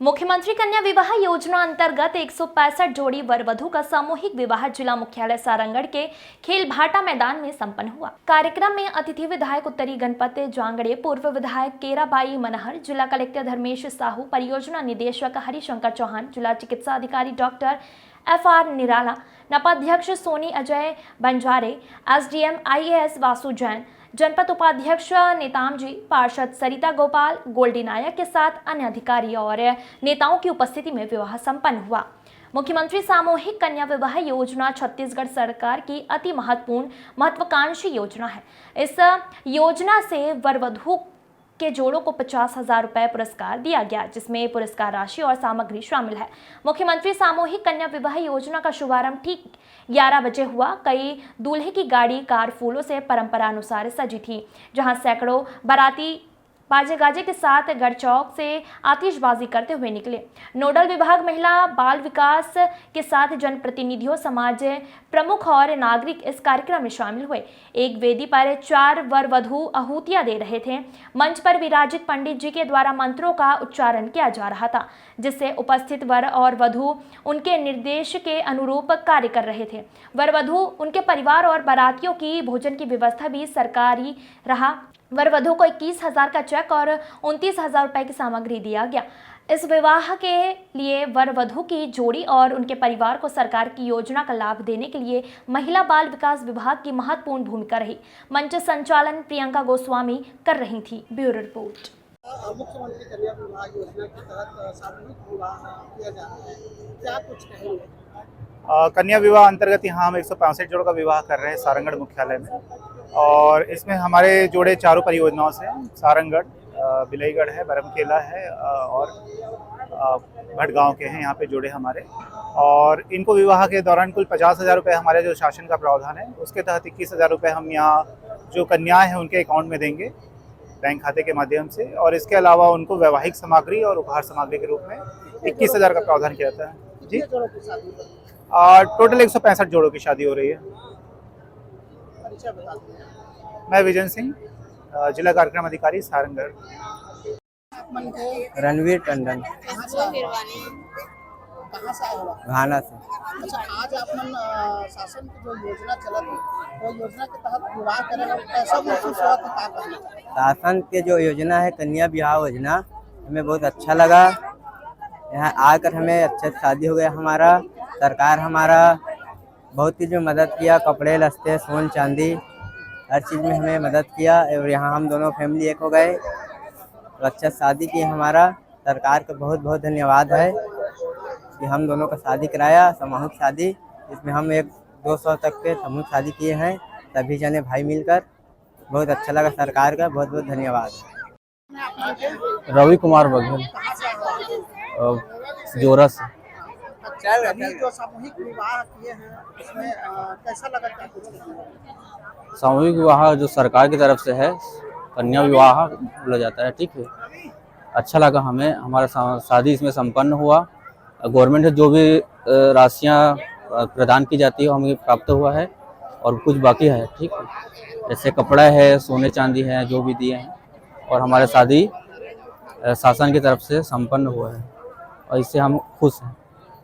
मुख्यमंत्री कन्या विवाह योजना अंतर्गत 165 जोड़ी वर वधू का सामूहिक विवाह जिला मुख्यालय सारंगढ़ के खेल भाटा मैदान में संपन्न हुआ। कार्यक्रम में अतिथि विधायक उत्तरी गणपत जांगड़े, पूर्व विधायक केराबाई मनहर, जिला कलेक्टर धर्मेश साहू, परियोजना निदेशक हरिशंकर चौहान, जिला चिकित्सा अधिकारी डॉक्टर FR निराला, नपाध्यक्ष सोनी अजय बंजारे, SDM IAS वासु जैन, जनपद उपाध्यक्ष नेताम जी, पार्षद सरिता गोपाल, गोल्डी नायक के साथ अन्य अधिकारी और नेताओं की उपस्थिति में विवाह संपन्न हुआ। मुख्यमंत्री सामूहिक कन्या विवाह योजना छत्तीसगढ़ सरकार की अति महत्वाकांक्षी योजना है। इस योजना से वर वधू के जोड़ों को 50,000 रुपए पुरस्कार दिया गया, जिसमें पुरस्कार राशि और सामग्री शामिल है। मुख्यमंत्री सामूहिक कन्या विवाह योजना का शुभारंभ ठीक 11 बजे हुआ। कई दूल्हे की गाड़ी कार फूलों से परंपरा अनुसार सजी थी, जहां सैकड़ों बाराती बाजे गाजे के साथ गढ़ चौक से आतिशबाजी करते हुए निकले। नोडल विभाग महिला बाल विकास के साथ जनप्रतिनिधियों, समाज प्रमुख और नागरिक इस कार्यक्रम में शामिल हुए। एक वेदी पर 4 वर वधू आहुतियां दे रहे थे। मंच पर विराजित पंडित जी के द्वारा मंत्रों का उच्चारण किया जा रहा था, जिससे उपस्थित वर और वधू उनके निर्देश के अनुरूप कार्य कर रहे थे। वर वधू, उनके परिवार और बारातियों की भोजन की व्यवस्था भी सरकारी रहा। वर वधू को 21,000 का चेक और 29,000 रुपए की सामग्री दिया गया। इस विवाह के लिए वर वधू की जोड़ी और उनके परिवार को सरकार की योजना का लाभ देने के लिए महिला बाल विकास विभाग की महत्वपूर्ण भूमिका रही। मंच संचालन प्रियंका गोस्वामी कर रही थी। Bureau report. मुख्यमंत्री कन्या विवाह योजना के तहत सामूहिक विवाह किया जा रहा है, क्या कुछ कहेंगे? कन्या विवाह अंतर्गत यहाँ हम 165 जोड़ों का विवाह कर रहे हैं सारंगढ़ मुख्यालय में, और इसमें हमारे जोड़े चारों परियोजनाओं से सारंगढ़, बिलईगढ़ है, बरमकेला है और भटगांव के हैं यहाँ पे जोड़े हमारे। और इनको विवाह के दौरान कुल 50,000 रुपये हमारे जो शासन का प्रावधान है उसके तहत 21,000 रुपये हम यहाँ जो कन्याएं हैं उनके अकाउंट में देंगे बैंक खाते के माध्यम से, और इसके अलावा उनको वैवाहिक सामग्री और उपहार सामग्री के रूप में 21,000 का प्रावधान किया जाता है। जी, टोटल 165 जोड़ों की शादी हो रही है। मैं विजन सिंह, जिला कार्यक्रम अधिकारी सारंगढ़। रणवीर टंडन, कहाँ से आए हो? घाना से। अच्छा, आज अपन शासन की जो योजना चलत है वो योजना के तहत विवाह करेंगे, कैसा महसूस हुआ था? क्या करना? शासन के जो योजना है कन्या विवाह योजना, हमें बहुत अच्छा लगा। यहाँ आकर हमें अच्छे शादी हो गया। हमारा सरकार हमारा बहुत ही जो मदद किया, कपड़े लत्ते सोन चांदी हर चीज़ में हमें मदद किया, और यहाँ हम दोनों फैमिली एक हो गए और अच्छा शादी की। हमारा सरकार का बहुत बहुत धन्यवाद है कि हम दोनों का शादी कराया, सामूहिक शादी, इसमें हम 100-200 तक के समूह शादी किए हैं सभी जने भाई मिलकर। बहुत अच्छा लगा, सरकार का बहुत बहुत धन्यवाद। रवि कुमार बघेल, जोरा से। अभी जो सामूहिक विवाह किए हैं इसमें कैसा लगा? क्या कुछ कहेंगे? सामूहिक विवाह जो सरकार की तरफ से है, कन्या विवाह बोला जाता है, ठीक है। अच्छा लगा हमें, हमारा शादी इसमें संपन्न हुआ। गवर्नमेंट से जो भी राशियां प्रदान की जाती है हमें प्राप्त हुआ है, और कुछ बाकी है, ठीक है। जैसे कपड़ा है, सोने चांदी है, जो भी दिए हैं, और हमारे शादी शासन की तरफ से संपन्न हुआ है, और इससे हम खुश हैं।